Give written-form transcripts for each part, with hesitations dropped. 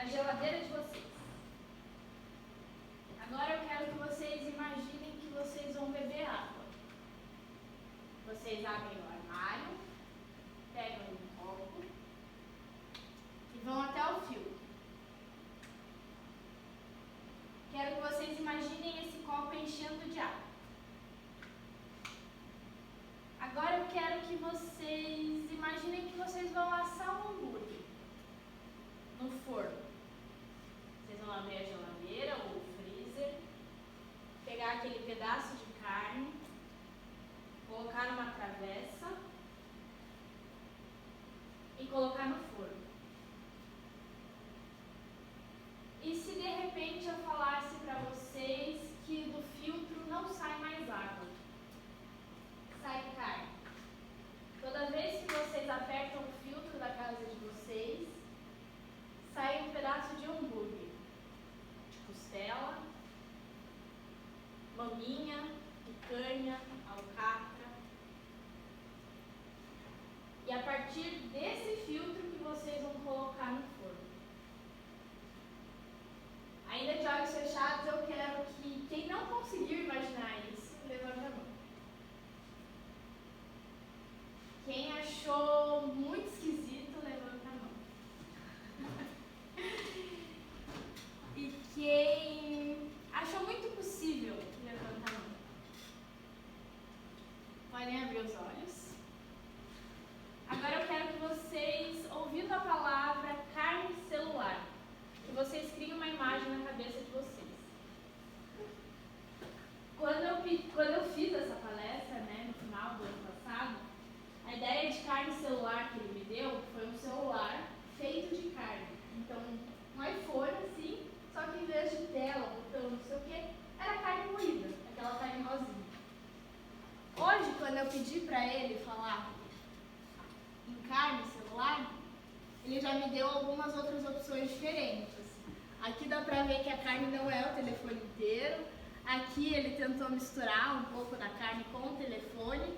a geladeira de vocês. Agora eu quero que vocês imaginem que vocês vão beber água. Vocês abrem o armário, pegam um copo e vão até o filtro. Quero que vocês imaginem esse copo enchendo de água. Agora eu quero que vocês imaginem que vocês vão assar um hambúrguer no forno. Vocês vão abrir a geladeira ou o freezer, pegar aquele pedaço de carne, colocar numa travessa e colocar no forno. E se de repente eu falasse para vocês que do filtro não sai mais água, sai carne? Toda vez que vocês apertam o filtro da casa de vocês, sai um pedaço de hambúrguer, de costela, maminha, picanha, alcatra. E a partir desse filtro que vocês vão colocar no forno. Ainda de olhos fechados, eu quero que quem não conseguiu imaginar isso, levante a mão. Quem achou muito esquisito, levanta a mão. E quem achou muito possível, levanta a mão. Podem abrir os olhos. Agora eu quero que vocês, ouvindo a palavra carne celular, que vocês criem uma imagem na cabeça de vocês. Quando eu fiz essa palestra, no final do ano passado, a ideia de carne celular que ele me deu foi um celular feito de carne. Então, um iPhone assim, só que em vez de tela, botão, não sei o que, era carne moída, aquela carne rosinha. Hoje, quando eu pedi para ele falar em carne celular, ele já me deu algumas outras opções diferentes. Aqui dá pra ver que a carne não é o telefone inteiro. Aqui ele tentou misturar um pouco da carne com o telefone.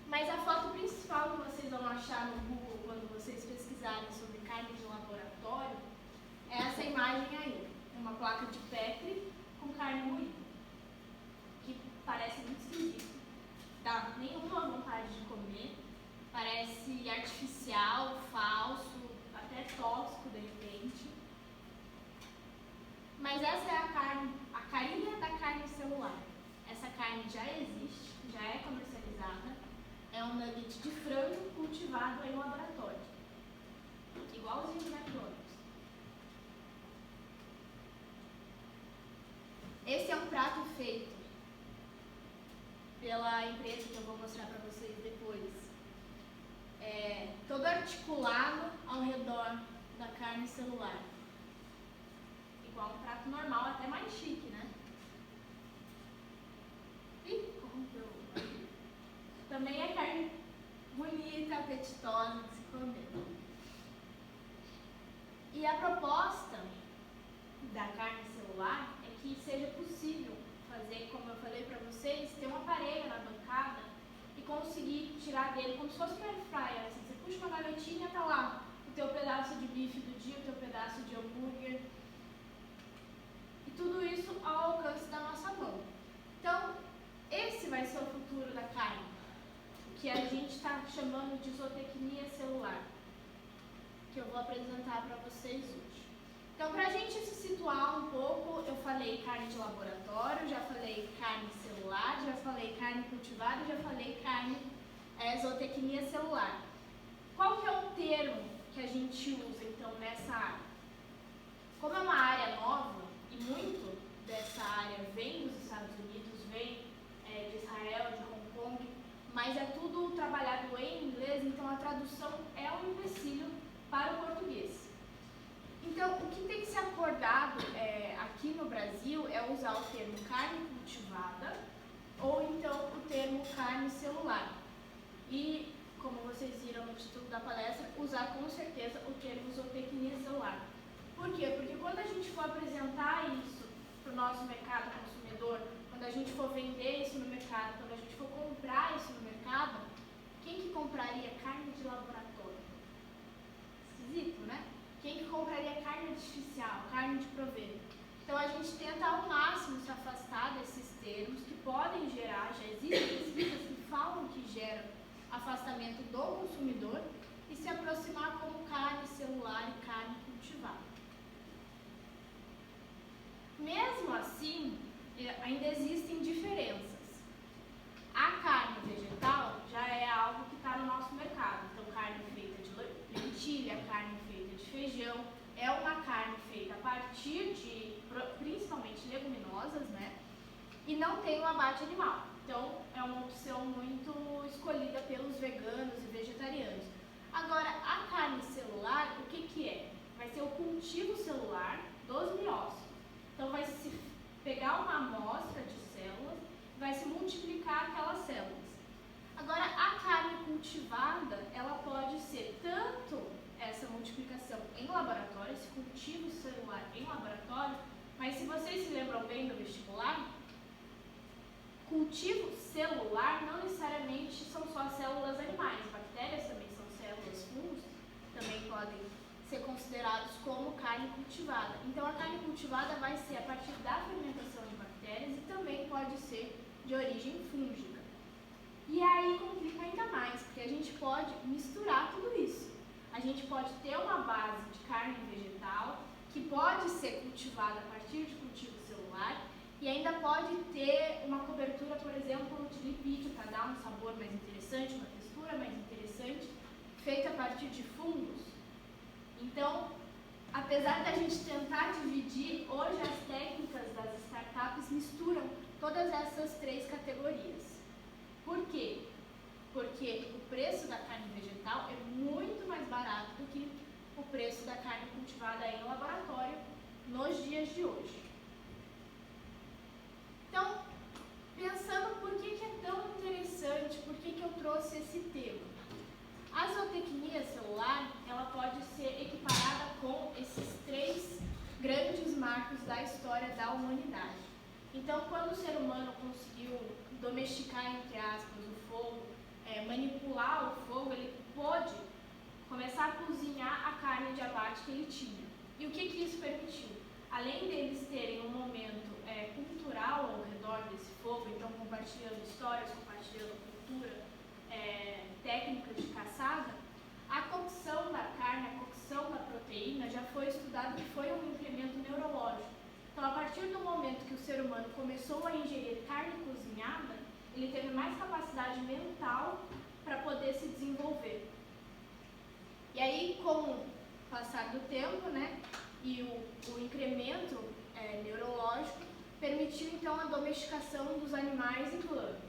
Mas a foto principal que vocês vão achar no Google quando vocês pesquisarem sobre carne de laboratório é essa imagem aí. É uma placa de Petri com carne moída. Que parece muito esquisito. Dá nenhuma vontade de comer. Parece artificial, falso, até tóxico de repente. Mas essa é a carinha da carne celular. Essa carne já existe, já é comercializada. É um nugget de frango cultivado em laboratório. Igualzinho do McDonald's. Esse é um prato feito pela empresa que eu vou mostrar para vocês depois. Todo articulado ao redor da carne celular. Igual um prato normal, até mais chique, né? E corrompeu. Também é carne bonita, apetitosa de se comer. E a proposta da carne celular é que seja possível fazer, como eu falei para vocês, ter um aparelho na bancada e conseguir tirar dele como se fosse um air fryer, assim, você puxa uma gavetinha, tá lá o teu pedaço de bife do dia, o teu pedaço de hambúrguer, e tudo isso ao alcance da nossa mão. Então, esse vai ser o futuro da carne, que a gente está chamando de zootecnia celular, que eu vou apresentar para vocês hoje. Então, para a gente se situar um pouco, eu falei carne de laboratório, já falei carne celular, já falei carne cultivada, já falei carne zootecnia celular. Qual que é o termo que a gente usa, então, nessa área? Como é uma área nova, e muito dessa área vem dos Estados Unidos, vem de Israel, de Hong Kong, mas é tudo trabalhado em inglês, então a tradução é um empecilho para o português. Então, o que tem que ser acordado aqui no Brasil é usar o termo carne cultivada ou então o termo carne celular. E, como vocês viram no título da palestra, usar com certeza o termo zootecnia celular. Por quê? Porque quando a gente for apresentar isso para o nosso mercado consumidor, quando a gente for vender isso no mercado, quando a gente for comprar isso no mercado, quem que compraria carne de laboratório? Esquisito, né? Quem que compraria carne artificial? assim, ainda existem diferenças. A carne vegetal já é algo que está no nosso mercado. Então, carne feita de lentilha, carne feita de feijão, é uma carne feita a partir de, principalmente, leguminosas, né? E não tem o abate animal. Então, é uma opção muito escolhida pelos veganos e vegetarianos. Agora, a carne celular, o que é? Vai ser o cultivo celular dos miócitos. Então, vai se pegar uma amostra de células, vai se multiplicar aquelas células. Agora, a carne cultivada, ela pode ser tanto essa multiplicação em laboratório, esse cultivo celular em laboratório, mas se vocês se lembram bem do vestibular, cultivo celular não necessariamente são só células animais, bactérias também são células, fungos também podem ser considerados como carne cultivada. Então, a carne cultivada vai ser a partir da fermentação de bactérias e também pode ser de origem fúngica. E aí complica ainda mais, porque a gente pode misturar tudo isso. A gente pode ter uma base de carne vegetal, que pode ser cultivada a partir de cultivo celular, e ainda pode ter uma cobertura, por exemplo, de lipídio, para dar um sabor mais interessante, uma textura mais interessante, feita a partir de fungos. Então, apesar da gente tentar dividir, hoje as técnicas das startups misturam todas essas três categorias. Por quê? Porque o preço da carne vegetal é muito mais barato do que o preço da carne cultivada em laboratório nos dias de hoje. Então, pensando por que é tão interessante, por que eu trouxe esse tema? A zootecnia celular, ela pode ser equiparada com esses três grandes marcos da história da humanidade. Então, quando o ser humano conseguiu domesticar, entre aspas, o fogo, manipular o fogo, ele pôde começar a cozinhar a carne de abate que ele tinha. E o que isso permitiu? Além deles terem um momento cultural ao redor desse fogo, então compartilhando histórias, compartilhando cultura, técnicas de caçada, a cocção da carne, a cocção da proteína já foi estudado que foi um incremento neurológico. Então, a partir do momento que o ser humano começou a ingerir carne cozinhada, ele teve mais capacidade mental para poder se desenvolver. E aí, com o passar do tempo, né, e o incremento neurológico, permitiu então a domesticação dos animais e plantas.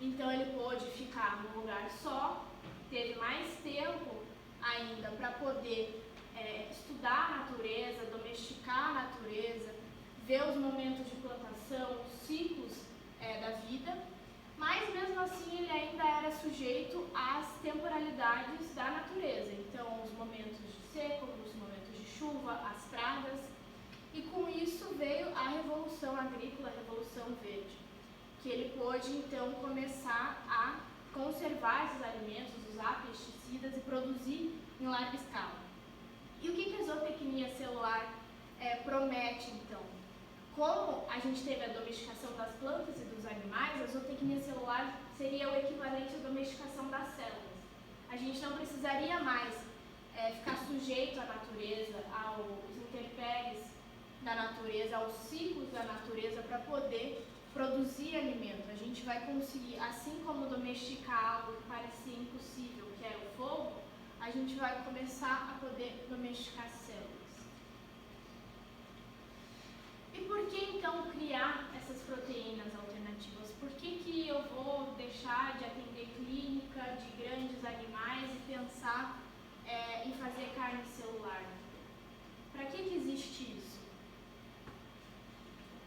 Então ele pôde ficar num lugar só, teve mais tempo ainda para poder estudar a natureza, domesticar a natureza, ver os momentos de plantação, os ciclos da vida, mas mesmo assim ele ainda era sujeito às temporalidades da natureza. Então os momentos de seca, os momentos de chuva, as pragas, e com isso veio a Revolução Agrícola, a Revolução Verde, que ele pôde então começar a conservar esses alimentos, usar pesticidas e produzir em larga escala. E o que a zootecnia celular promete então? Como a gente teve a domesticação das plantas e dos animais, a zootecnia celular seria o equivalente à domesticação das células. A gente não precisaria mais ficar sujeito à natureza, aos intempéries da natureza, aos ciclos da natureza para poder produzir alimento. A gente vai conseguir, assim como domesticar algo que parecia impossível, que era o fogo, a gente vai começar a poder domesticar células. E por que então criar essas proteínas alternativas? Por que eu vou deixar de atender clínica de grandes animais e pensar em fazer carne celular? Para que existe isso?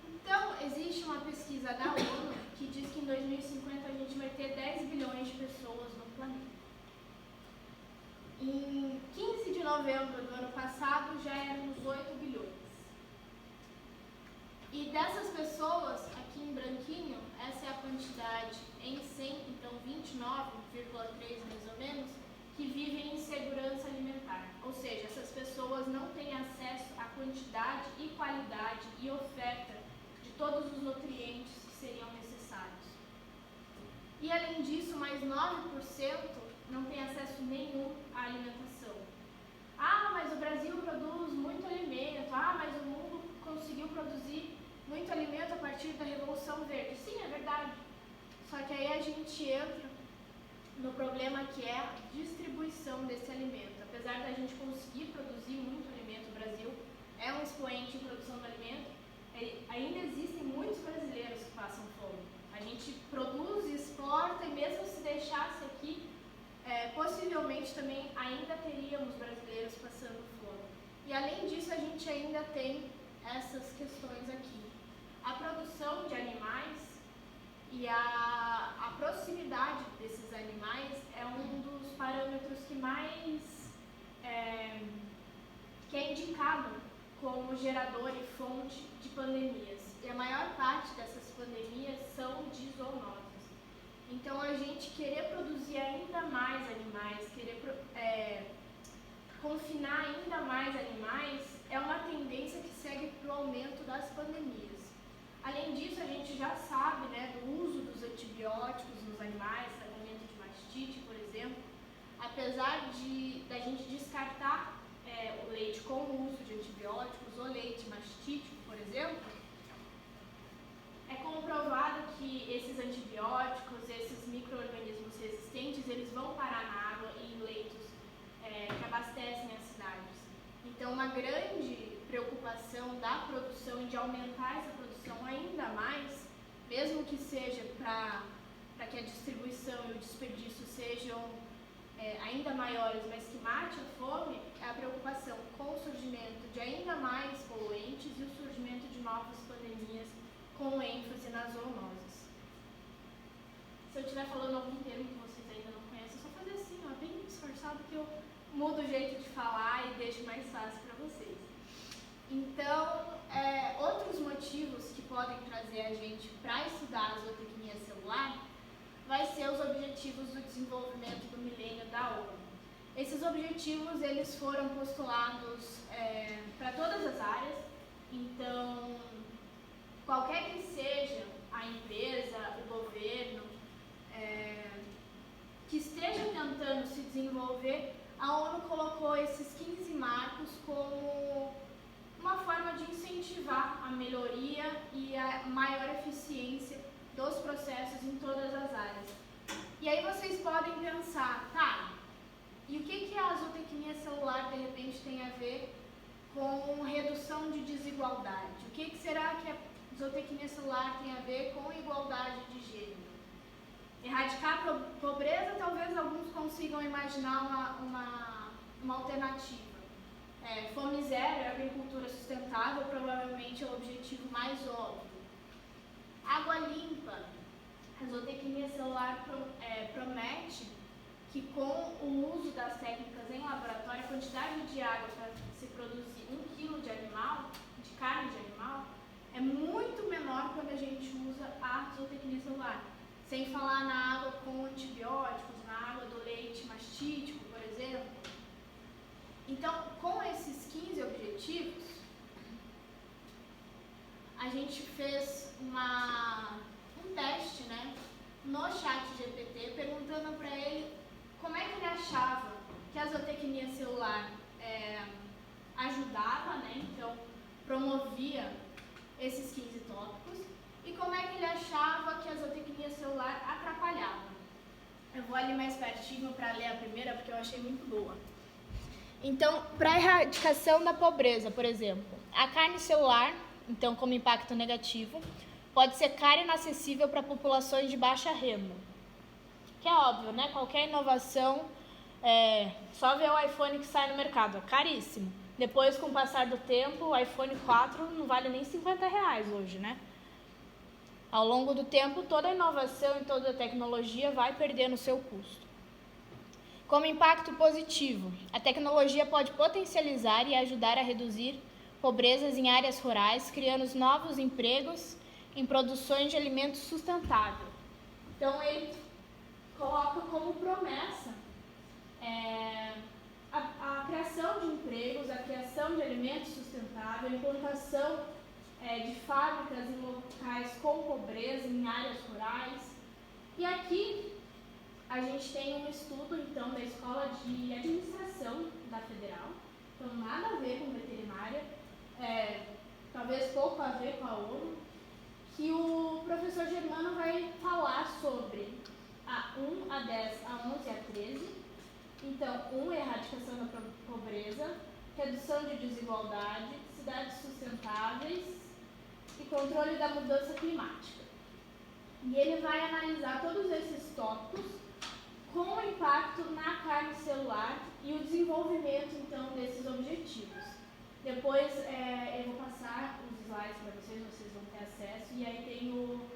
Então, existe uma pesquisa da ONU que diz que em 2050 a gente vai ter 10 bilhões de pessoas no planeta. Em 15 de novembro do ano passado já éramos 8 bilhões. E dessas pessoas, aqui em branquinho, essa é a quantidade em 100, então 29,3 mais ou menos, que vivem em insegurança alimentar. Ou seja, essas pessoas não têm acesso à quantidade e qualidade e oferta de todos os nutrientes que seriam necessários. E além disso, mais 9% não tem acesso nenhum à alimentação. Ah, mas o Brasil produz muito alimento. Ah, mas o mundo conseguiu produzir muito alimento Só que aí a gente entra no problema que é a distribuição desse alimento. Apesar da gente conseguir produzir muito alimento, o Brasil é um expoente em produção de alimento, ainda existem muitos brasileiros que passam fome. A gente produz, exporta e mesmo se deixasse aqui, possivelmente também ainda teríamos brasileiros passando fome. E além disso, a gente ainda tem essas questões aqui. A produção de animais e a proximidade desses animais é um dos parâmetros que mais que é indicado como gerador e fonte de pandemias. E a maior parte dessas pandemias são de zoonoses. Então, a gente querer produzir ainda mais animais, querer confinar ainda mais animais, é uma tendência que segue para o aumento das pandemias. Além disso, a gente já sabe, né, do uso dos antibióticos nos animais, tratamento de mastite, por exemplo. Apesar da gente descartar o leite com o uso de antibióticos, o leite mastítico, por exemplo, é comprovado que esses antibióticos, esses micro-organismos resistentes, eles vão parar na água e em leitos que abastecem as cidades. Então, uma grande preocupação da produção e de aumentar essa produção ainda mais, mesmo que seja para que a distribuição e o desperdício sejam ainda maiores, mas que mate a fome, é a preocupação com o surgimento de ainda mais poluentes e o surgimento de novas pandemias com ênfase nas zoonoses. Se eu estiver falando algum termo que vocês ainda não conhecem, é só fazer assim, ó, bem disfarçado, que eu mudo o jeito de falar e deixo mais fácil para vocês. Então, outros motivos que podem trazer a gente para estudar a zootecnia celular vai ser os Objetivos do Desenvolvimento do Milênio da ONU. Esses objetivos eles foram postulados para todas as áreas, então qualquer que seja a empresa, o governo, que esteja tentando se desenvolver, a ONU colocou esses 15 marcos como uma forma de incentivar a melhoria e a maior eficiência dos processos em todas as áreas. E aí vocês podem pensar, tá, e o que a zootecnia celular de repente tem a ver com redução de desigualdade? O que será que a zootecnia celular tem a ver com igualdade de gênero? Erradicar a pobreza, talvez alguns consigam imaginar uma alternativa. Fome zero e agricultura sustentável provavelmente é o objetivo mais óbvio. Água limpa. A zootecnia celular promete que com o uso das técnicas em laboratório, a quantidade de água para se produzir 1 quilo de carne de animal, é muito menor quando a gente usa a zootecnia celular. Sem falar na água com antibióticos, na água do leite mastítico, por exemplo. Então, com esses 15 objetivos, a gente fez um teste, né, no ChatGPT, perguntando para ele como é que ele achava que a zootecnia celular ajudava, né, então promovia esses 15 tópicos, e como é que ele achava que a zootecnia celular atrapalhava. Eu vou ali mais pertinho para ler a primeira, porque eu achei muito boa. Então, para a erradicação da pobreza, por exemplo, a carne celular, então como impacto negativo, pode ser cara e inacessível para populações de baixa renda. Que é óbvio, né? Qualquer inovação, só ver o iPhone que sai no mercado, é caríssimo. Depois, com o passar do tempo, o iPhone 4 não vale nem R$50 hoje, né? Ao longo do tempo, toda a inovação e toda a tecnologia vai perdendo seu custo. Como impacto positivo, a tecnologia pode potencializar e ajudar a reduzir pobrezas em áreas rurais, criando novos empregos em produções de alimentos sustentáveis. Então, ele coloca como promessa a criação de empregos, a criação de alimentos sustentáveis, a implantação de fábricas em locais com pobreza, em áreas rurais. E aqui a gente tem um estudo, então, da Escola de Administração da Federal, então nada a ver com veterinária, talvez pouco a ver com a ONU, que o professor Germano vai falar sobre a 1, a 10, a 11 e a 13. Então, 1 é erradicação da pobreza, redução de desigualdade, cidades sustentáveis e controle da mudança climática. E ele vai analisar todos esses tópicos com o impacto na carne celular e o desenvolvimento, então, desses objetivos. Depois eu vou passar os slides para vocês vão ter acesso, e aí tem o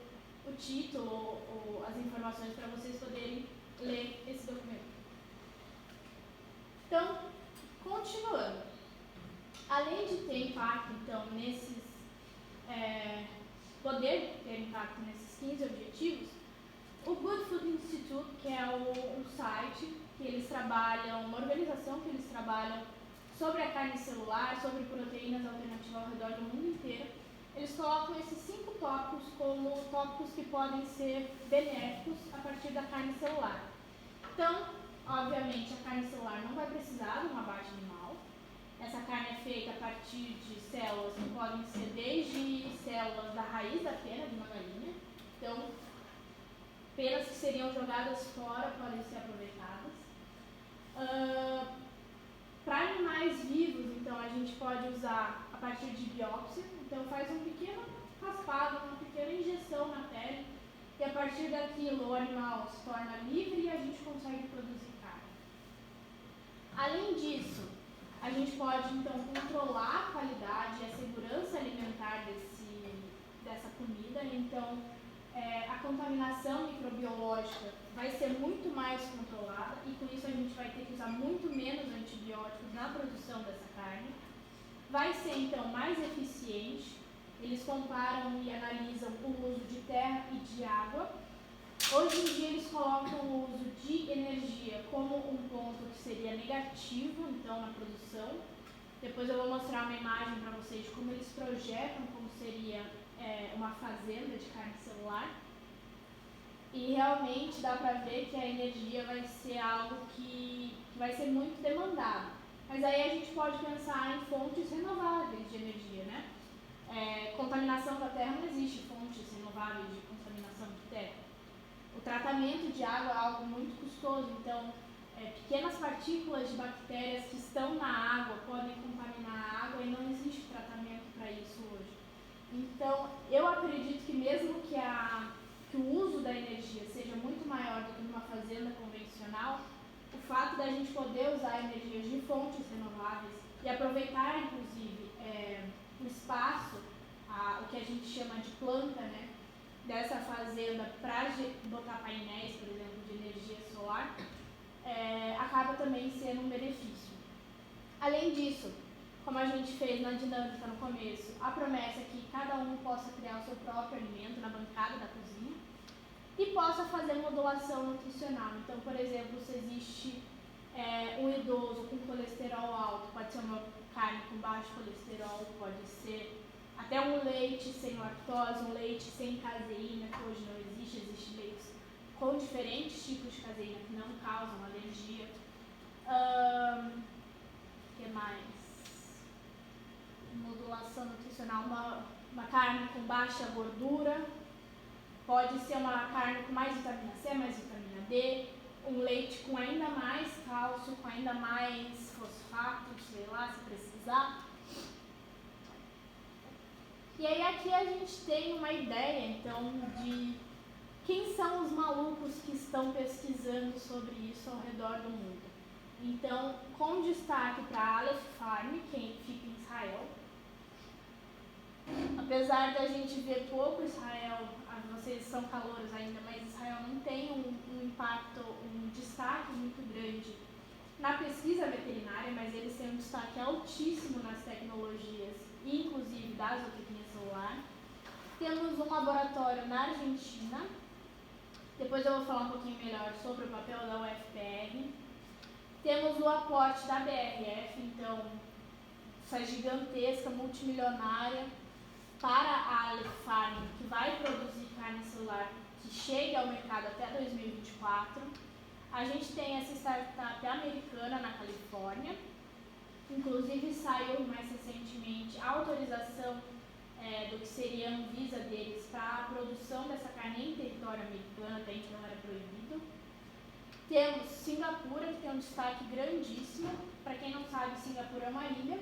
título, as informações para vocês poderem ler esse documento. Então, continuando. Além de ter impacto, então, poder ter impacto nesses 15 objetivos, o Good Food Institute, que é um site que eles trabalham, uma organização que eles trabalham sobre a carne celular, sobre proteínas alternativas ao redor do mundo inteiro, eles colocam esses 5 tópicos como tópicos que podem ser benéficos a partir da carne celular. Então, obviamente, a carne celular não vai precisar de um abate animal. Essa carne é feita a partir de células que podem ser desde células da raiz da pena de uma galinha. Então, penas que seriam jogadas fora podem ser aproveitadas. Para animais vivos, então, a gente pode usar a partir de biópsia. Então, faz um pequeno raspado, uma pequena injeção na pele, e a partir daquilo o animal se torna livre e a gente consegue produzir carne. Além disso, a gente pode, então, controlar a qualidade e a segurança alimentar dessa comida. Então, a contaminação microbiológica vai ser muito mais controlada, e com isso a gente vai ter que usar muito menos antibióticos na produção dessa carne. Vai ser, então, mais eficiente. Eles comparam e analisam o uso de terra e de água. Hoje em dia eles colocam o uso de energia como um ponto que seria negativo, então, na produção. Depois eu vou mostrar uma imagem para vocês de como eles projetam como seria uma fazenda de carne celular. E realmente dá para ver que a energia vai ser algo que vai ser muito demandado. Mas aí a gente pode pensar em fontes renováveis de energia, né? Contaminação da terra, não existe fontes renováveis de contaminação de terra. O tratamento de água é algo muito custoso, então pequenas partículas de bactérias que estão na água podem contaminar a água e não existe tratamento para isso hoje. Então, eu acredito que mesmo que o uso da energia seja muito maior do que numa fazenda convencional, o fato da gente poder usar energias de fontes renováveis e aproveitar, inclusive, o espaço, o que a gente chama de planta, né, dessa fazenda para botar painéis, por exemplo, de energia solar, acaba também sendo um benefício. Além disso, como a gente fez na dinâmica no começo, a promessa é que cada um possa criar o seu próprio alimento na bancada da cozinha e possa fazer modulação nutricional. Então, por exemplo, se existe um idoso com colesterol alto, pode ser uma carne com baixo colesterol, pode ser até um leite sem lactose, um leite sem caseína, que hoje não existe, existe leites com diferentes tipos de caseína que não causam alergia. O que mais? Modulação nutricional, uma carne com baixa gordura, pode ser uma carne com mais vitamina C, mais vitamina D, um leite com ainda mais cálcio, com ainda mais fosfato, sei lá, se precisar. E aí aqui a gente tem uma ideia, então, de quem são os malucos que estão pesquisando sobre isso ao redor do mundo. Então, com destaque para a Aleph Farm, que fica em Israel. Apesar da gente ver pouco Israel, vocês são calouros ainda, mas Israel não tem um impacto, um destaque muito grande na pesquisa veterinária, mas eles têm um destaque altíssimo nas tecnologias, inclusive da zootecnia celular. Temos um laboratório na Argentina. Depois eu vou falar um pouquinho melhor sobre o papel da UFPR. Temos o aporte da BRF, então, essa gigantesca, multimilionária, para a Aleph Farm, que vai produzir carne celular que chegue ao mercado até 2024. A gente tem essa startup americana na Califórnia, inclusive saiu mais recentemente a autorização do que seria a Anvisa deles para a produção dessa carne em território americano, até então era proibido. Temos Singapura, que tem um destaque grandíssimo. Para quem não sabe, Singapura é uma ilha.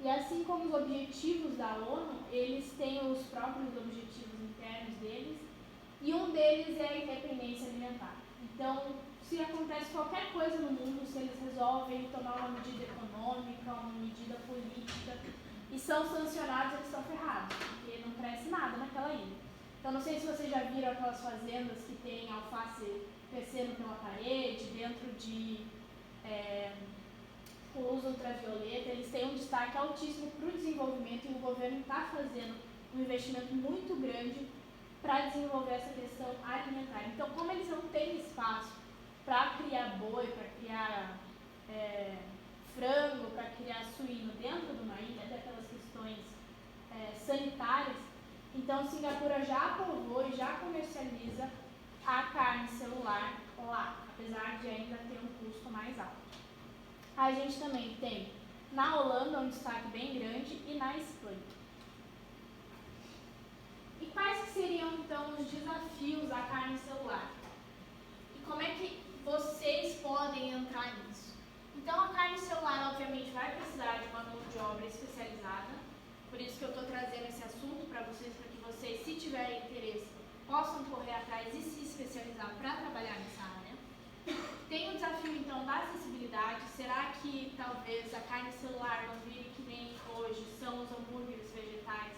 E assim como os objetivos da ONU, eles têm os próprios objetivos internos deles. E um deles é a independência alimentar. Então, se acontece qualquer coisa no mundo, se eles resolvem tomar uma medida econômica, uma medida política, e são sancionados, eles estão ferrados, porque não cresce nada naquela ilha. Então, não sei se vocês já viram aquelas fazendas que tem alface crescendo pela parede, dentro de luz ultravioleta. Eles têm um destaque altíssimo para o desenvolvimento e o governo está fazendo um investimento muito grande para desenvolver essa questão alimentar. Então, como eles não têm espaço para criar boi, para criar frango, para criar suíno dentro de uma ilha, até pelas questões sanitárias, então Singapura já aprovou e já comercializa a carne celular lá, apesar de ainda ter um custo mais alto. A gente também tem na Holanda um destaque bem grande e na Espanha. E quais que seriam então os desafios da carne celular? E como é que vocês podem entrar nisso? Então a carne celular obviamente vai precisar de uma mão de obra especializada, por isso que eu estou trazendo esse assunto para vocês, se tiverem interesse, possam correr atrás e se especializar para trabalhar nessa área. Tem o desafio então da acessibilidade. Será que talvez a carne celular não vire que nem hoje são os hambúrgueres vegetais,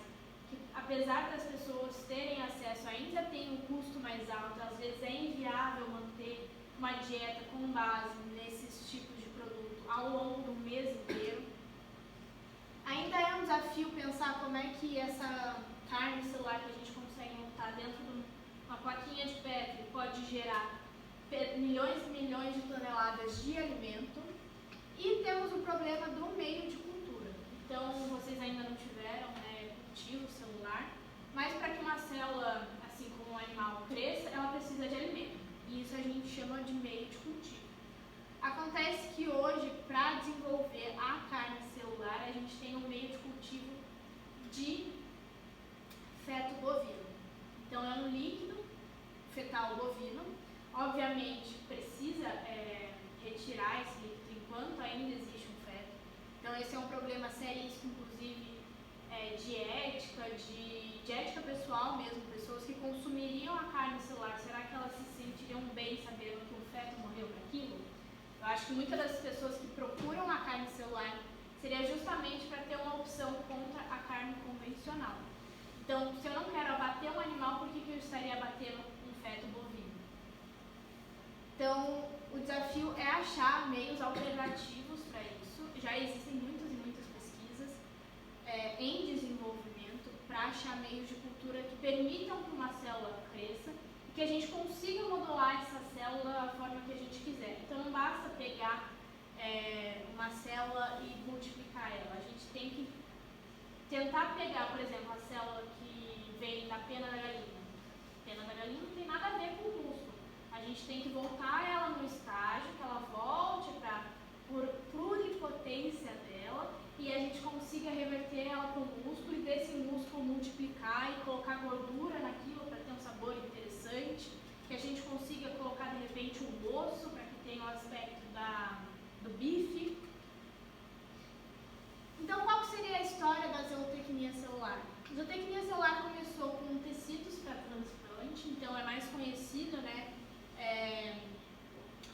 que apesar das pessoas terem acesso ainda tem um custo mais alto, às vezes é inviável manter uma dieta com base nesses tipos de produto ao longo do mês inteiro. Ainda é um desafio pensar como é que essa carne celular que a gente consegue montar dentro de uma plaquinha de Petri pode gerar milhões e milhões de toneladas de alimento. E temos o problema do meio de cultura. Então, vocês ainda não tiveram cultivo celular, mas para que uma célula, assim como um animal, cresça, ela precisa de alimento. E isso a gente chama de meio de cultivo. Acontece que hoje, para desenvolver a carne celular, a gente tem um meio de cultivo de feto bovino. Então, é um líquido fetal bovino. Obviamente, precisa retirar esse líquido enquanto ainda existe um feto. Então, esse é um problema seríssimo, inclusive, de ética pessoal mesmo. Pessoas que consumiriam a carne celular, será que elas se sentiriam bem sabendo que um feto morreu para aquilo? Eu acho que muitas das pessoas que procuram a carne celular seria justamente para ter uma opção contra a carne convencional. Então, se eu não quero abater um animal, por que eu estaria abatendo um feto bovino? Então, o desafio é achar meios alternativos para isso. Já existem muitas e muitas pesquisas em desenvolvimento para achar meios de cultura que permitam que uma célula cresça e que a gente consiga modular essa célula da forma que a gente quiser. Então, não basta pegar uma célula e multiplicar ela. A gente tem que tentar pegar, por exemplo, a célula que vem da pena da galinha. A pena da galinha não tem nada a ver com o músculo. A gente tem que voltar ela no estágio, que ela volte para a pluripotência dela e a gente consiga reverter ela para o músculo e desse músculo multiplicar e colocar gordura naquilo para ter um sabor interessante, que a gente consiga colocar de repente um osso para que tenha o aspecto do bife. Então, qual seria a história da zootecnia celular? A zootecnia celular começou com tecidos para transplante, então é mais conhecido,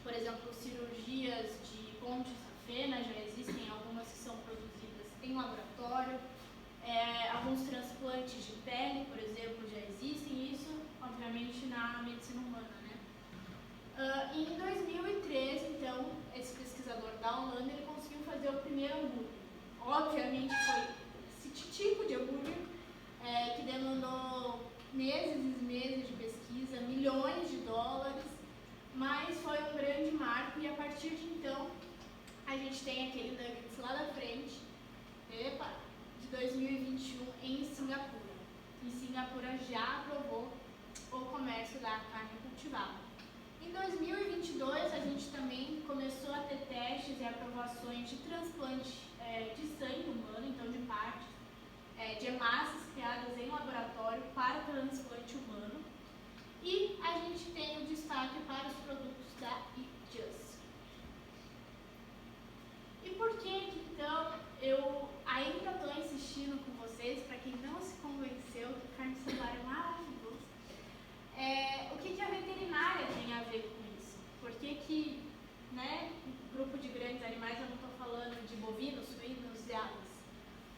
por exemplo, cirurgias de ponte safena, já existem algumas que são produzidas em laboratório, alguns transplantes de pele, por exemplo, já existem, isso, obviamente, na medicina humana, em 2013, então, esse pesquisador da Holanda, ele conseguiu fazer o primeiro hambúrguer. Obviamente foi esse tipo de hambúrguer que demandou meses e meses de pesquisa, milhões de dólares, mas foi um grande marco e a partir de então a gente tem aquele nuggets lá da frente, de 2021 em Singapura. E Singapura já aprovou o comércio da carne cultivada. Em 2022 a gente também começou a ter testes e aprovações de transplante de sangue humano, então de partes, de hemácias criadas em laboratório para transplante humano. E a gente tem o destaque para os produtos da eJust. E por que então eu ainda estou insistindo com vocês, para quem não se convenceu que carne celular é maravilhoso, o que a veterinária tem a ver com isso? Por que, né, grupo de grandes animais, eu não estou falando de bovinos, suínos e aves?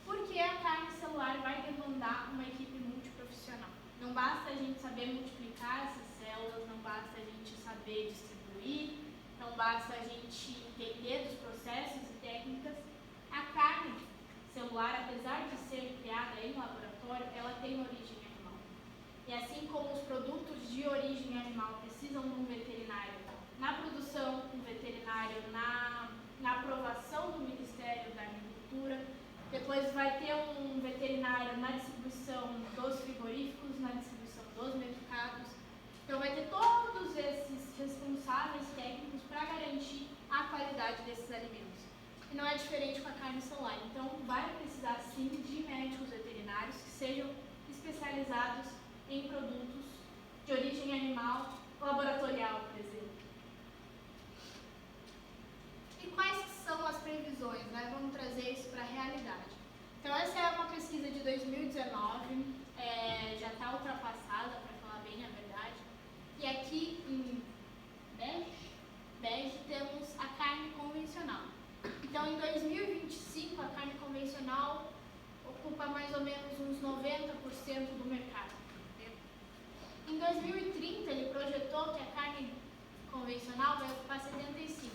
Porque a carne celular vai demandar uma equipe multiprofissional. Não basta a gente saber multiplicar essas células, não basta a gente saber distribuir, não basta a gente entender dos processos e técnicas. A carne celular, apesar de ser criada em laboratório, ela tem origem animal. E assim como os produtos de origem animal precisam de um veterinário na produção, um veterinário na aprovação do Ministério da Agricultura, depois vai ter um veterinário na distribuição dos frigoríficos, na distribuição dos mercados. Então vai ter todos esses responsáveis técnicos para garantir a qualidade desses alimentos. E não é diferente com a carne celular. Então vai precisar sim de médicos veterinários que sejam especializados em produtos de origem animal, laboratorial, por exemplo. E quais são as previsões, né? Vamos trazer isso para a realidade. Então essa é uma pesquisa de 2019, já está ultrapassada, para falar bem a verdade. E aqui em bege temos a carne convencional. Então em 2025 a carne convencional ocupa mais ou menos uns 90% do mercado. Em 2030 ele projetou que a carne convencional vai ocupar 75%.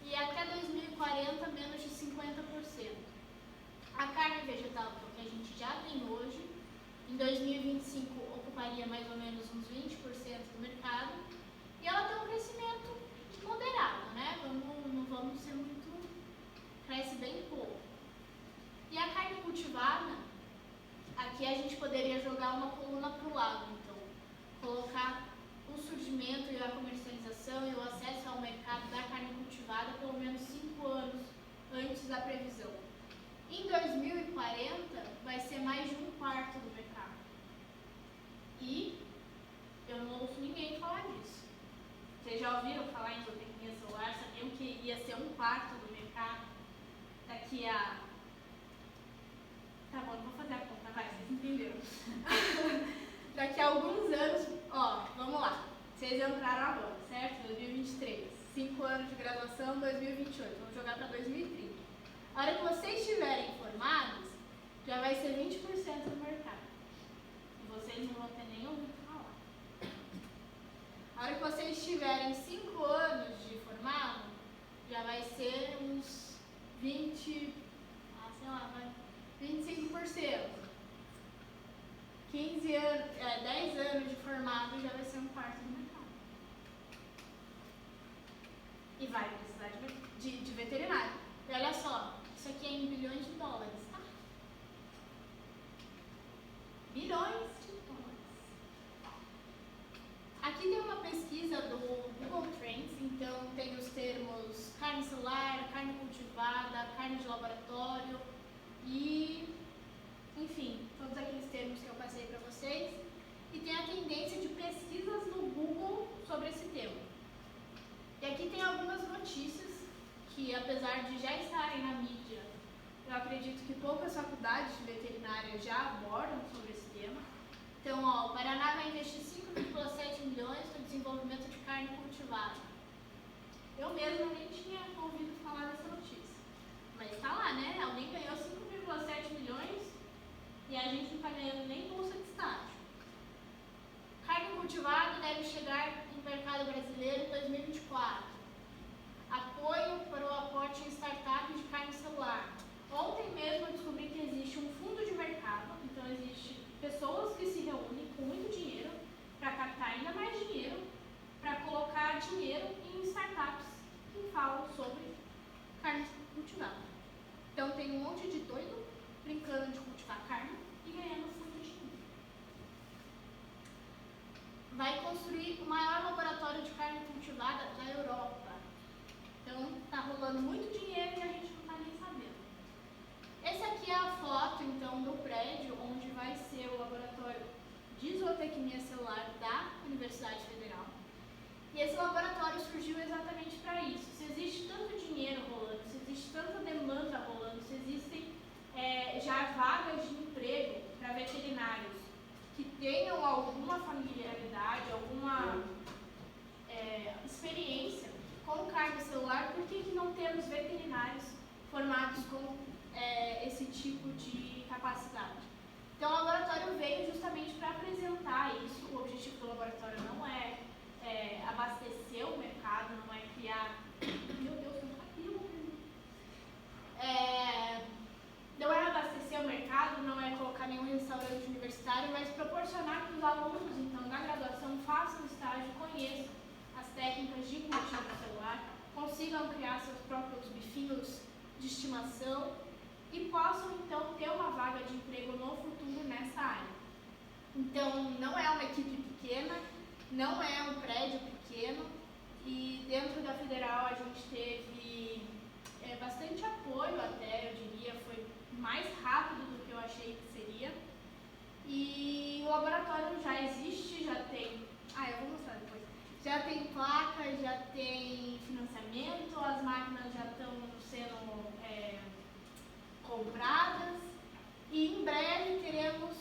E até 2040 menos de 50%. A carne vegetal, que a gente já tem hoje, em 2025 ocuparia mais ou menos uns 20% do mercado, e ela tem um crescimento moderado, né? Não vamos ser muito... cresce bem pouco. E a carne cultivada, aqui a gente poderia jogar uma coluna para o lado, então, colocar o surgimento e a comercialização e o acesso ao mercado da carne cultivada pelo menos 5 anos antes da previsão. Em 2040 vai ser mais de 1/4 do mercado. E eu não ouço ninguém falar disso. Vocês já ouviram falar em zootecnia celular? Sabiam que ia ser 1/4 do mercado daqui a... Tá bom, não vou fazer a conta, vai, vocês entenderam. Daqui a alguns anos, vamos lá. Vocês entraram agora, certo? 2023. 5 anos de graduação, 2028. Vamos jogar para 2030. A hora que vocês estiverem formados, já vai ser 20% do mercado. E vocês não vão ter nem ouvido falar. A hora que vocês tiverem 5 anos de formado, já vai ser uns 25%. 15 anos, 10 anos de formado já vai ser 1/4 do mercado. E vai precisar de veterinário. E olha só, isso aqui é em bilhões de dólares, tá? Bilhões de dólares. Aqui tem uma pesquisa do Google Trends, então tem os termos carne celular, carne cultivada, carne de laboratório e, enfim, todos aqueles termos que eu passei para vocês. E tem a tendência de pesquisas no Google sobre esse tema. E aqui tem algumas notícias que, apesar de já estarem na mídia, eu acredito que poucas faculdades de veterinária já abordam sobre esse tema. Então, o Paraná vai investir 5,7 milhões no desenvolvimento de carne cultivada. Eu mesma nem tinha ouvido falar dessa notícia. Mas está lá, né? Alguém ganhou 5,7 milhões e a gente não está ganhando nem bolsa de estágio. Carne cultivada deve chegar no mercado brasileiro em 2024. Apoio para o aporte em startups de carne celular. Ontem mesmo eu descobri que existe um fundo de mercado, então existe pessoas que se reúnem com muito dinheiro para captar ainda mais dinheiro, para colocar dinheiro em startups que falam sobre carne cultivada. Então tem um monte de doido brincando de cultivar carne e ganhando fundo de dinheiro. Vai construir o maior laboratório de carne cultivada da Europa. Então está rolando muito dinheiro e a gente não está nem sabendo. Essa aqui é a foto então do formados com esse tipo de capacidade. Então, o laboratório veio justamente para apresentar isso. O objetivo do laboratório não é abastecer o mercado, não é criar... Meu Deus, tem um cabelo! Não é abastecer o mercado, não é colocar nenhum restaurante universitário, mas proporcionar que os alunos, então, da graduação façam estágio, conheçam as técnicas de cultivo celular, consigam criar seus próprios bifinhos de estimação e possam, então, ter uma vaga de emprego no futuro nessa área. Então, não é uma equipe pequena, não é um prédio pequeno, e dentro da Federal a gente teve bastante apoio até, eu diria, foi mais rápido do que eu achei que seria. E o laboratório já existe, já tem... eu vou mostrar depois. Já tem placa, já tem financiamento, as máquinas já estão sendo compradas e em breve teremos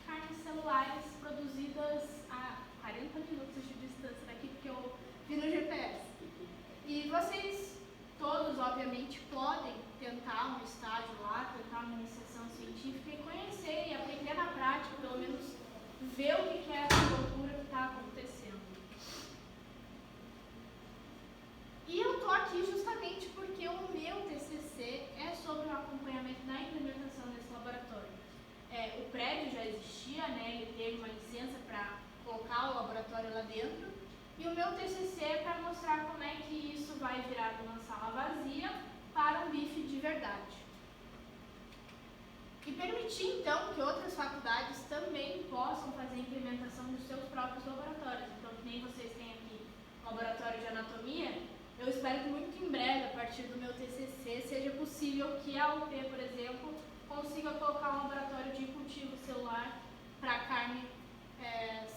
carnes celulares produzidas a 40 minutos de distância daqui, porque eu vi no GPS. E vocês todos, obviamente, podem tentar um estágio lá, tentar uma iniciação científica e conhecer e aprender na prática, pelo menos ver o que é essa loucura que está acontecendo. E eu estou aqui justamente porque o meu TCC é sobre o acompanhamento da implementação desse laboratório. O prédio já existia, ele teve uma licença para colocar o laboratório lá dentro, e o meu TCC é para mostrar como é que isso vai virar de uma sala vazia para um bife de verdade. E permitir, então, que outras faculdades também possam fazer a implementação dos seus próprios laboratórios. Então, que nem vocês têm aqui laboratório de anatomia, eu espero que muito em breve, a partir do meu TCC, seja possível que a UP, por exemplo, consiga colocar um laboratório de cultivo celular para carne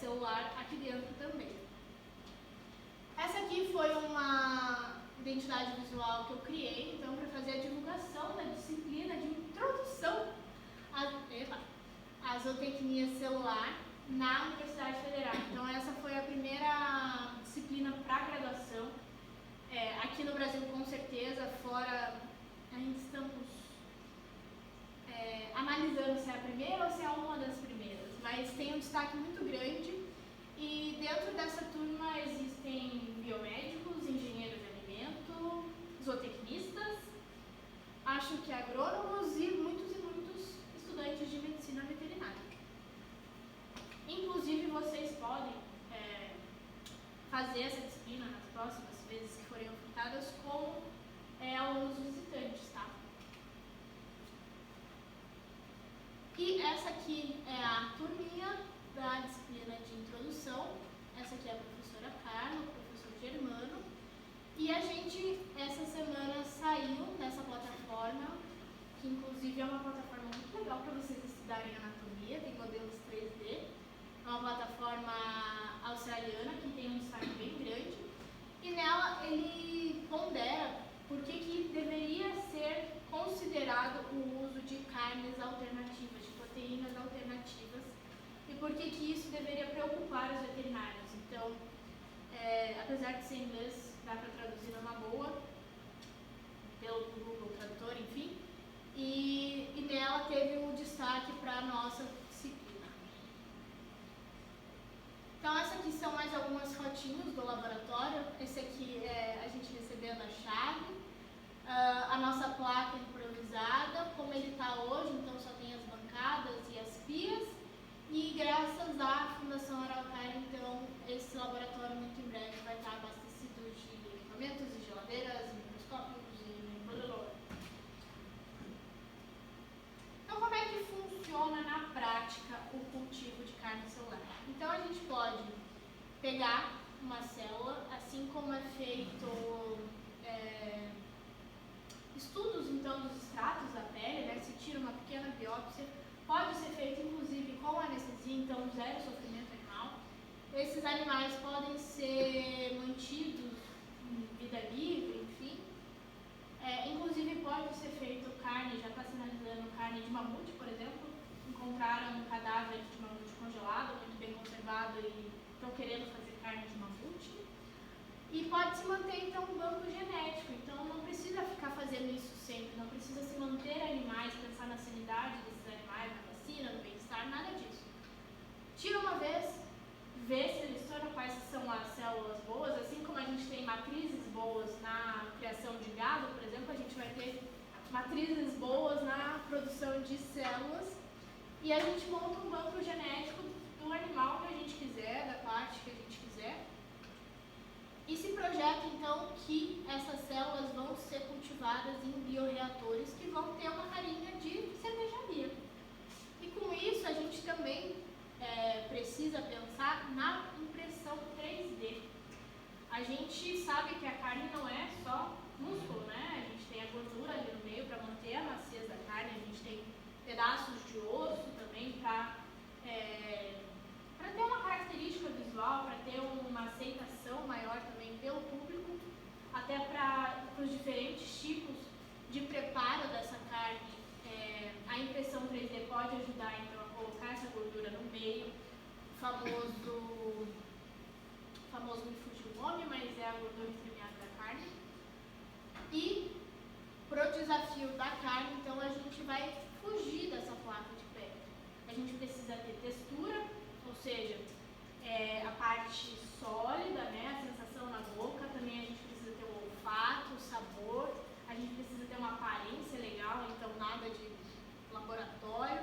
celular aqui dentro também. Essa aqui foi uma identidade visual que eu criei, então, para fazer a divulgação da disciplina de introdução à zootecnia celular na Universidade Federal. Então, essa foi a primeira disciplina para graduação. Aqui no Brasil, com certeza, fora, ainda estamos analisando se é a primeira ou se é uma das primeiras, mas tem um destaque muito grande. E dentro dessa turma existem biomédicos, engenheiros de alimento, zootecnistas, acho que agrônomos e muitos estudantes de medicina veterinária. Inclusive, vocês podem fazer essa disciplina nas próximas vezes que forem ofertadas como alunos visitantes, tá? E essa aqui é a turminha da disciplina de introdução. Essa aqui é a professora Carla, o professor Germano. E a gente, essa semana, saiu dessa plataforma, que inclusive é uma plataforma muito legal para vocês estudarem anatomia, tem modelos 3D. É uma plataforma australiana que tem um destaque bem grande. E nela ele pondera por que deveria ser considerado o uso de carnes alternativas, de proteínas alternativas, e por que isso deveria preocupar os veterinários. Então, apesar de ser em inglês, dá para traduzir numa boa, pelo Google Tradutor, enfim, e nela teve um destaque para a nossa disciplina. Então, essas aqui são mais algumas fotinhos do laboratório. Esse aqui é a gente recebendo a chave, a nossa placa improvisada, como ele está hoje, então só tem as bancadas e as pias. E graças à Fundação Araucária, então, esse laboratório muito em breve vai estar abastecido de equipamentos e geladeiras, e microscópios e blá. Então, como é que funciona na prática o cultivo de carne celular? Então, a gente pode pegar uma célula, assim como é feito estudos, então, dos extratos da pele, se tira uma pequena biópsia. Pode ser feito, inclusive, com anestesia, então zero sofrimento animal. Esses animais podem ser mantidos em vida livre, enfim. Inclusive, pode ser feito carne, já está sinalizando carne de mamute, por exemplo. Encontraram um cadáver de mamute congelado, muito bem conservado, e estão querendo fazer carne de mamute. E pode se manter, então, um banco genético. Então, não precisa ficar fazendo isso sempre. na sanidade desses animais, na vacina, no bem-estar, nada disso. Tira uma vez, vê, seleciona quais são as células boas, assim como a gente tem matrizes boas na criação de gado, por exemplo, a gente vai ter matrizes boas na produção de células, e a gente monta um banco genético do animal que a gente quiser, da parte que a gente quiser, e se projeta então que essas células vão ser cultivadas em bioreatores que vão ter uma carinha de cervejaria. E com isso a gente também precisa pensar na impressão 3D. A gente sabe que a carne não é só músculo, né? A gente tem a gordura ali no meio para manter a maciez da carne, a gente tem pedaços de osso também para ter uma característica visual, para ter uma aceitação maior também pelo público, até para os diferentes tipos de preparo dessa carne. A impressão 3D pode ajudar então a colocar essa gordura no meio, o famoso me fugiu o nome, mas é a gordura entremeada da carne. E pro desafio da carne, então a gente vai fugir dessa placa de pedra. A gente precisa ter textura, ou seja, a parte sólida, né, a sensação na boca, também a gente precisa ter o olfato, o sabor, a gente precisa ter uma aparência legal, então nada de laboratório,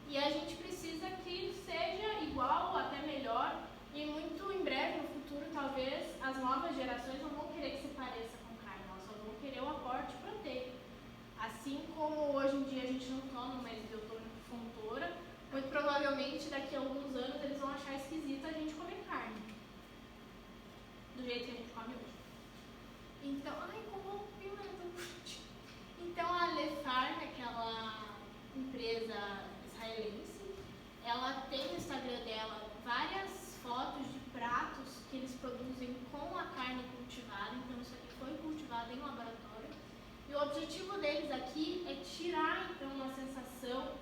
e a gente precisa que seja igual ou até melhor, e muito em breve, no futuro, talvez, as novas gerações não vão querer que se pareça com carne, elas só vão querer o aporte proteico. Assim como hoje em dia a gente não toma mais biofontora, muito provavelmente daqui a alguns anos eles vão achar esquisito a gente comer carne, do jeito que a gente come hoje. Então, então a Lefarm, aquela empresa israelense, ela tem no Instagram dela várias fotos de pratos que eles produzem com a carne cultivada, então isso aqui foi cultivado em laboratório. E o objetivo deles aqui é tirar então a sensação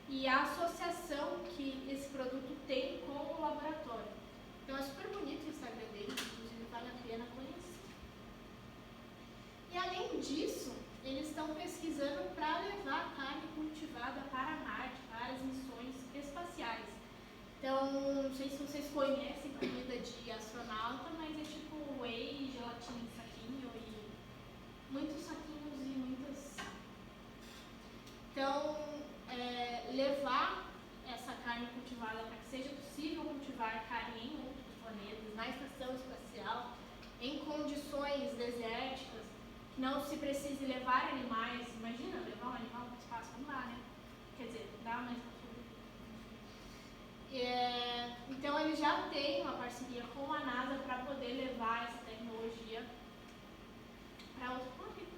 e a associação que esse produto tem com o laboratório. Então é super bonito o Instagram deles, inclusive vale a pena conhecer. E além disso, eles estão pesquisando para levar a carne cultivada para Marte, para as missões espaciais. Então, não sei se vocês conhecem comida de astronauta, mas é tipo whey, gelatina em saquinho e muitos saquinhos e muitas... Então, levar essa carne cultivada para que seja possível cultivar carne em outros planetas, na estação espacial, em condições desérticas, que não se precise levar animais. Imagina, levar um animal para o espaço, não dá, né? Quer dizer, dá, mas não. Então, ele já tem uma parceria com a NASA para poder levar essa tecnologia para outro planeta.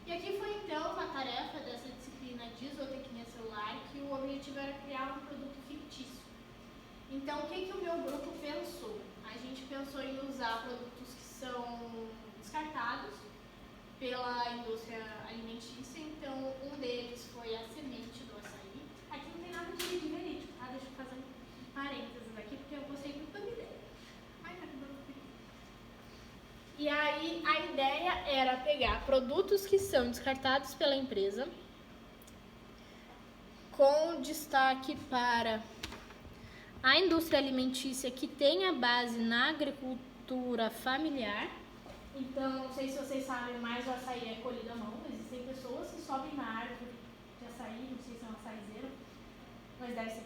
E aqui foi, então, uma tarefa dessa disciplina de zootecnia celular, que o objetivo era criar um produto fictício. Então, o que o meu grupo pensou? A gente pensou em usar produtos que são descartados pela indústria alimentícia, então um deles foi a semente do açaí. Aqui não tem nada de verídico, tá? Deixa eu fazer um parênteses aqui, porque eu gostei muito da ideia. Ai, tá dando frio. E aí a ideia era pegar produtos que são descartados pela empresa, com destaque para a indústria alimentícia que tem a base na agricultura familiar. Então, não sei se vocês sabem, mas o açaí é colhido à mão. Existem pessoas que sobem na árvore de açaí, não sei se é um açaizeiro, mas deve ser.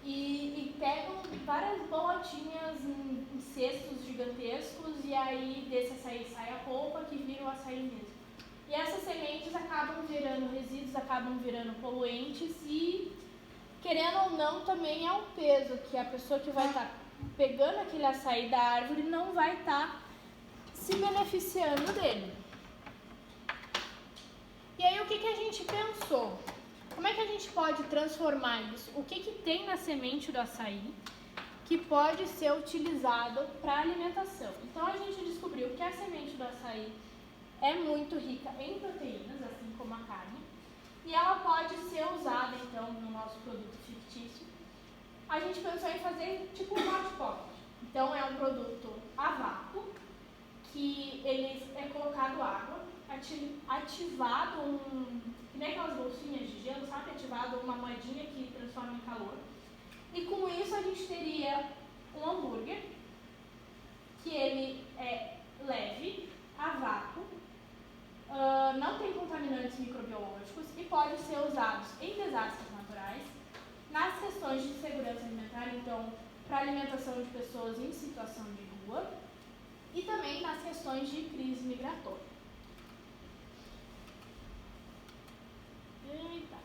E pegam várias bolotinhas em cestos gigantescos, e aí desse açaí sai a polpa que vira o açaí mesmo. E essas sementes acabam virando resíduos, acabam virando poluentes e, querendo ou não, também é um peso que a pessoa que vai estar pegando aquele açaí da árvore não vai estar se beneficiando dele. E aí o que a gente pensou? Como é que a gente pode transformar isso? O que tem na semente do açaí que pode ser utilizado para alimentação? Então a gente descobriu que a semente do açaí é muito rica em proteínas, assim como a carne, e ela pode ser usada então no nosso produto fictício. A gente pensou em fazer tipo um hot pot. Então é um produto a vácuo, que ele é colocado água, a ativado que nem aquelas bolsinhas de gelo, sabe? Ativado uma moedinha que transforma em calor. E com isso a gente teria um hambúrguer, que ele é leve, a vácuo, não tem contaminantes microbiológicos e pode ser usado em desastres naturais, nas questões de segurança alimentar, então, para alimentação de pessoas em situação de rua, e também nas questões de crise migratória. Eita!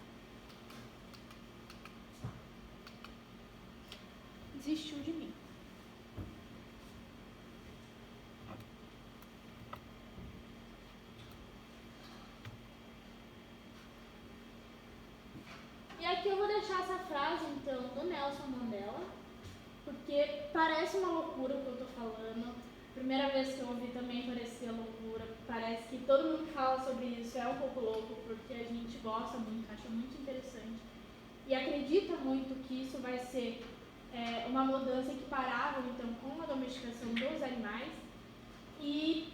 Desistiu de mim. E aqui eu vou deixar essa frase, então, do Nelson Mandela, porque parece uma loucura o que eu estou falando. Primeira vez que eu ouvi também parecia loucura. Parece que todo mundo que fala sobre isso é um pouco louco, porque a gente gosta muito, acha muito interessante. E acredita muito que isso vai ser uma mudança equiparável, então, com a domesticação dos animais. E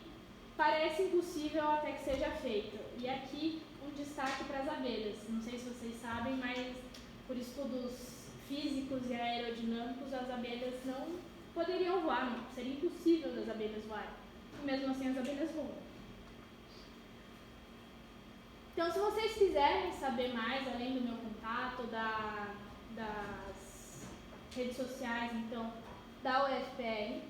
parece impossível até que seja feito. E aqui um destaque para as abelhas. Não sei se vocês sabem, mas por estudos físicos e aerodinâmicos, as abelhas não poderiam voar, não. Seria impossível das abelhas voarem. E mesmo assim as abelhas voam. Então, se vocês quiserem saber mais, além do meu contato, das redes sociais, então, da UFPR,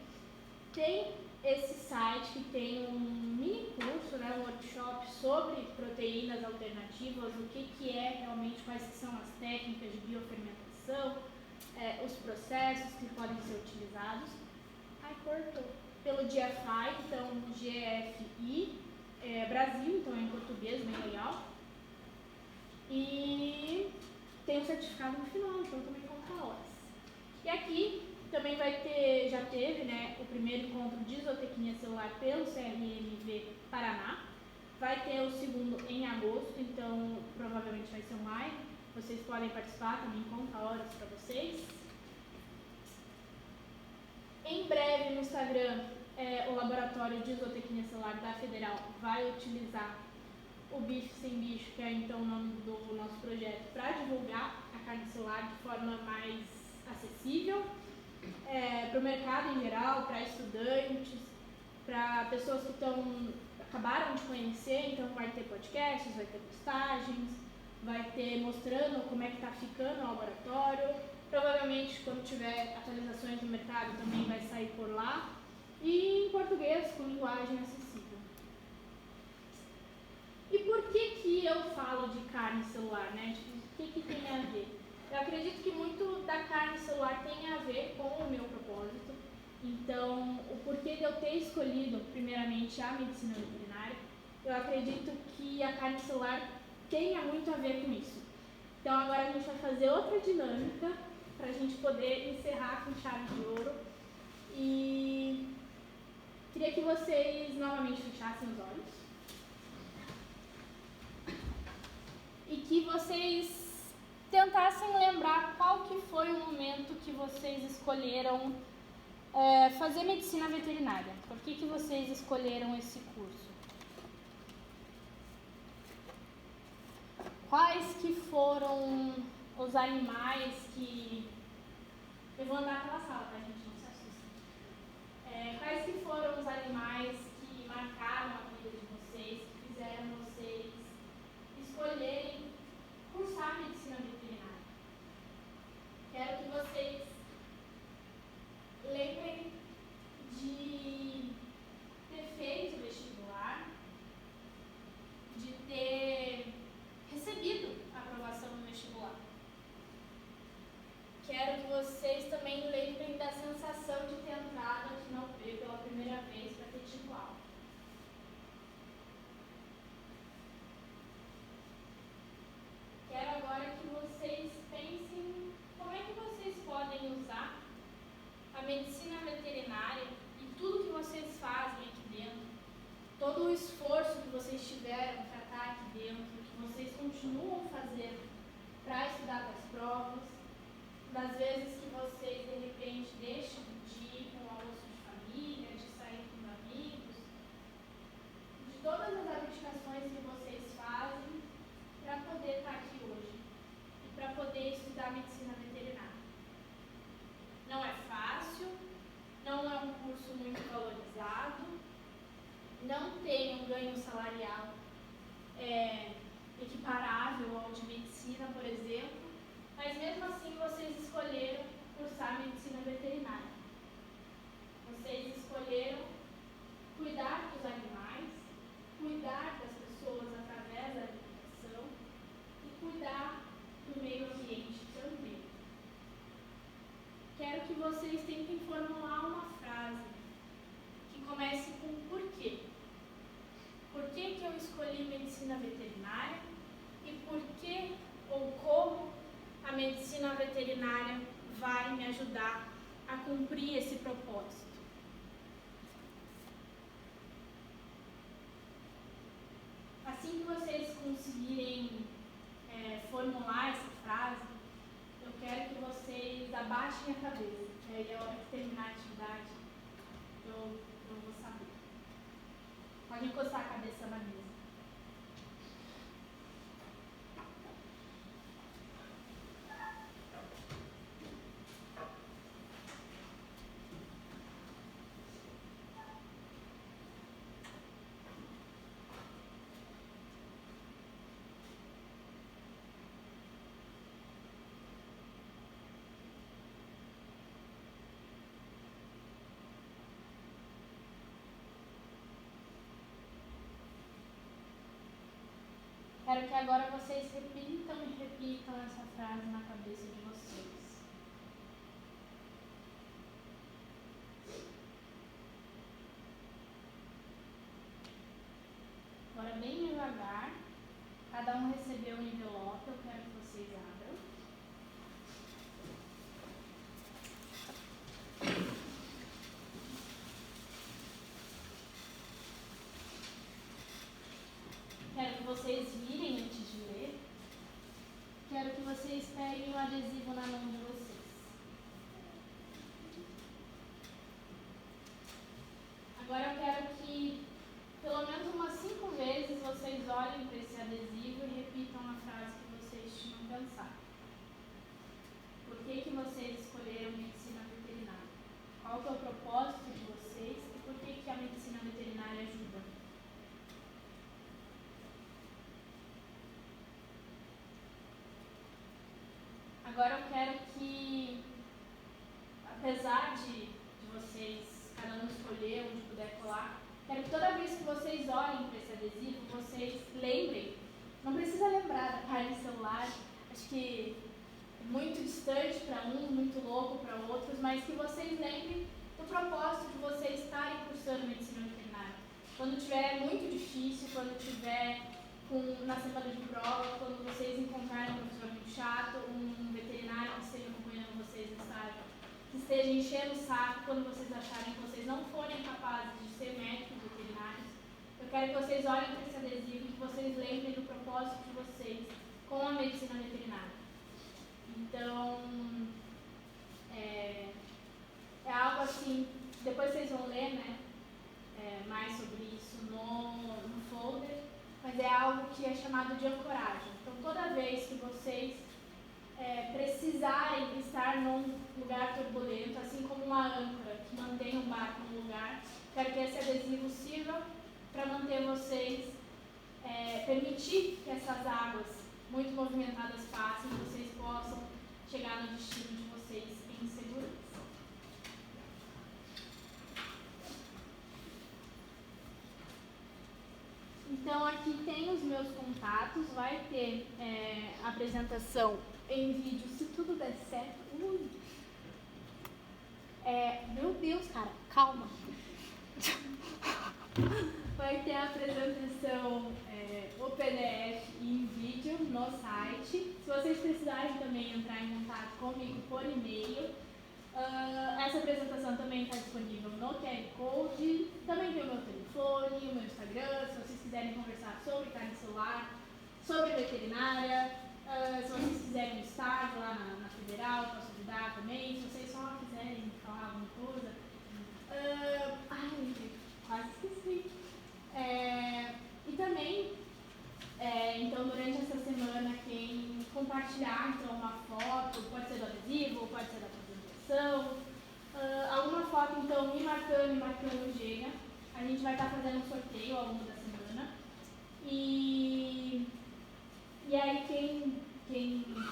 tem esse site que tem um mini curso, né, um workshop sobre proteínas alternativas, o que é realmente, quais são as técnicas de biofermentação, os processos que podem ser utilizados. Ai, cortou. Pelo GFI, então GFI Brasil, então é em português, bem legal. E tem um certificado no final, então também conta horas. E aqui também vai ter, já teve, né, o primeiro encontro de isotecnia celular pelo CRMV Paraná. Vai ter o segundo em agosto, então provavelmente vai ser online. Vocês podem participar, também conta horas para vocês. Em breve no Instagram, o Laboratório de Isotecnia Celular da Federal vai utilizar o Bife Sem Bicho, que é então o nome do nosso projeto, para divulgar a carne celular de forma mais acessível. Para o mercado em geral, para estudantes, para pessoas que acabaram de conhecer, então vai ter podcasts, vai ter postagens, vai ter mostrando como é que está ficando o laboratório. Provavelmente quando tiver atualizações no mercado também vai sair por lá. E em português, com linguagem acessível. E por que eu falo de carne celular, né? Tipo, o que tem a ver? Eu acredito que muito da carne celular tem a ver com o meu propósito. Então, o porquê de eu ter escolhido, primeiramente, a medicina veterinária, eu acredito que a carne celular tenha muito a ver com isso. Então, agora a gente vai fazer outra dinâmica para a gente poder encerrar com chave de ouro. E queria que vocês novamente fechassem os olhos. E que vocês tentassem lembrar qual que foi o momento que vocês escolheram fazer medicina veterinária. Por que vocês escolheram esse curso? Quais que foram os animais que... Eu vou andar pela sala, tá, gente? Não se assustem. Quais que foram os animais que marcaram a vida de vocês, que fizeram vocês escolherem cursar medicina veterinária? Quero que vocês lembrem de ter feito o vestibular, de ter recebido a aprovação no vestibular. Quero que vocês também lembrem da sensação de ter entrado aqui na UP pela primeira vez para ter tido aula. Quero agora que vocês pensem como é que vocês podem usar a medicina veterinária e tudo que vocês fazem aqui dentro, todo o esforço que vocês tiveram para estar aqui dentro, que vocês continuam fazendo para estudar para as provas, das vezes que vocês de repente deixam de ir para um almoço de família, de sair com os amigos, de todas as dedicações que vocês fazem para poder estar aqui hoje e para poder estudar medicina veterinária. Não é fácil, não é um curso muito valorizado, não tem um ganho salarial equiparável ao de medicina, por exemplo, mas mesmo assim vocês escolheram cursar medicina veterinária. Vocês escolheram cuidar dos animais, cuidar das pessoas através da alimentação e cuidar do meio ambiente também. Quero que vocês tentem formular uma frase que comece com porquê. Por que eu escolhi medicina veterinária e por que ou como a medicina veterinária vai me ajudar a cumprir esse propósito. Assim que vocês conseguirem formular essa frase, eu quero que vocês abaixem a cabeça, que aí a hora que terminar a atividade eu vou saber. Pode encostar a cabeça na mesa. Quero que agora vocês repitam e repitam essa frase na cabeça de vocês. Agora bem devagar, cada um recebeu um envelope, eu quero que vocês abram. Quero que vocês virem antes de ler. Quero que vocês peguem o adesivo na mão de vocês. Agora eu quero que, pelo menos umas 5 vezes, vocês olhem para esse adesivo e repitam a frase que vocês tinham pensado. Por que vocês escolheram medicina veterinária? Qual que é o propósito de vocês e por que a medicina veterinária ajuda? Agora eu quero que, apesar de vocês, cada um escolher onde puder colar, quero que toda vez que vocês olhem para esse adesivo, vocês lembrem, não precisa lembrar da parte do celular, acho que é muito distante para uns, muito louco para outros, mas que vocês lembrem do propósito de vocês estarem cursando medicina veterinária. Quando estiver muito difícil, quando estiver na semana de prova, quando vocês encontrarem um professor muito chato, um veterinário que esteja acompanhando vocês no estágio, que esteja enchendo o saco, quando vocês acharem que vocês não forem capazes de ser médicos veterinários, eu quero que vocês olhem para esse adesivo e que vocês lembrem do propósito de vocês com a medicina veterinária. Então, é algo assim, depois vocês vão ler, né, mais sobre isso no folder, mas é algo que é chamado de ancoragem. Então, toda vez que vocês precisarem estar num lugar turbulento, assim como uma âncora que mantém o barco no lugar, quero que esse adesivo sirva para manter vocês, permitir que essas águas muito movimentadas passem e vocês possam chegar no destino de vocês em segurança. Então, aqui tem os meus contatos, vai ter apresentação em vídeo, se tudo der certo. Meu Deus, cara, calma. Vai ter a apresentação, o PDF em vídeo no site. Se vocês precisarem também entrar em contato comigo por e-mail, essa apresentação também está disponível no QR Code. Também tem o meu telefone, o meu Instagram, se vocês quiserem conversar sobre carne celular, sobre veterinária, se vocês quiserem um estágio lá na Federal, posso ajudar também. Se vocês só quiserem falar alguma coisa. Quase esqueci. E também compartilhar então uma foto, pode ser do adesivo, pode ser da apresentação, alguma foto então me marcando o Gênia. A gente vai estar fazendo um sorteio ao longo da semana. E aí quem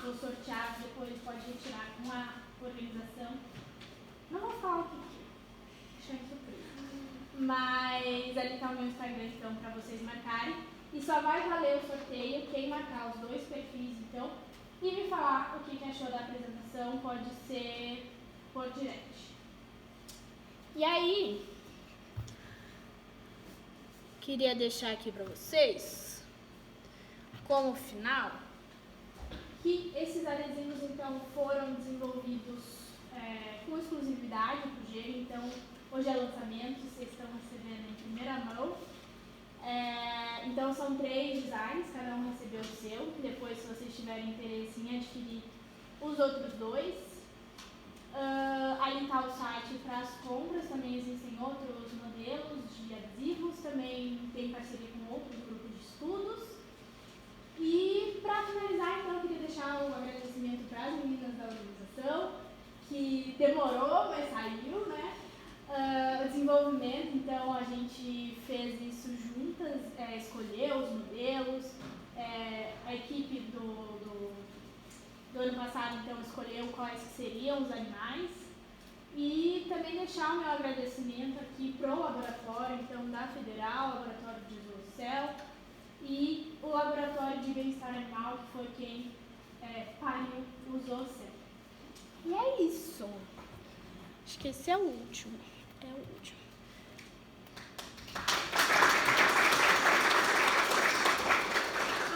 for sorteado depois pode retirar com a organização. Não vou falar o que é, deixa em surpresa. Mas ali está o meu Instagram então para vocês marcarem. E só vai valer o sorteio quem marcar os 2 perfis então e me falar o que achou da apresentação, pode ser por direct. E aí, queria deixar aqui para vocês, como final, que esses adesivos então foram desenvolvidos com exclusividade para o Gênio. Então, hoje é lançamento, vocês estão recebendo em primeira mão. Então, são 3 designs, cada um recebeu o seu. Depois, se vocês tiverem interesse em adquirir os outros 2, ali está o site para as compras, também existem outros modelos de adesivos, também tem parceria com outros grupos de estudos. E para finalizar, então, eu queria deixar um agradecimento para as meninas da organização, que demorou, mas saiu, né? O desenvolvimento, então, a gente fez isso juntas, escolheu os modelos, a equipe do ano passado, então, escolheu quais seriam os animais. E também deixar o meu agradecimento aqui para o laboratório, então, da Federal, Laboratório de Zoocel, e o Laboratório de Bem-Estar Animal, que foi quem pariu o Zoocel. E é isso. Acho que esse é o último.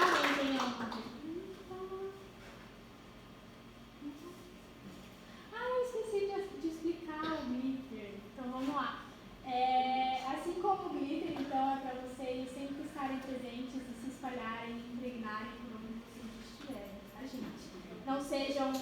Alguém tem alguma pergunta? Eu esqueci de explicar o glitter. Então vamos lá. Assim como o glitter, então, é para vocês sempre estarem presentes e se espalharem, impregnarem por onde vocês estiverem, tá, gente? Não sejam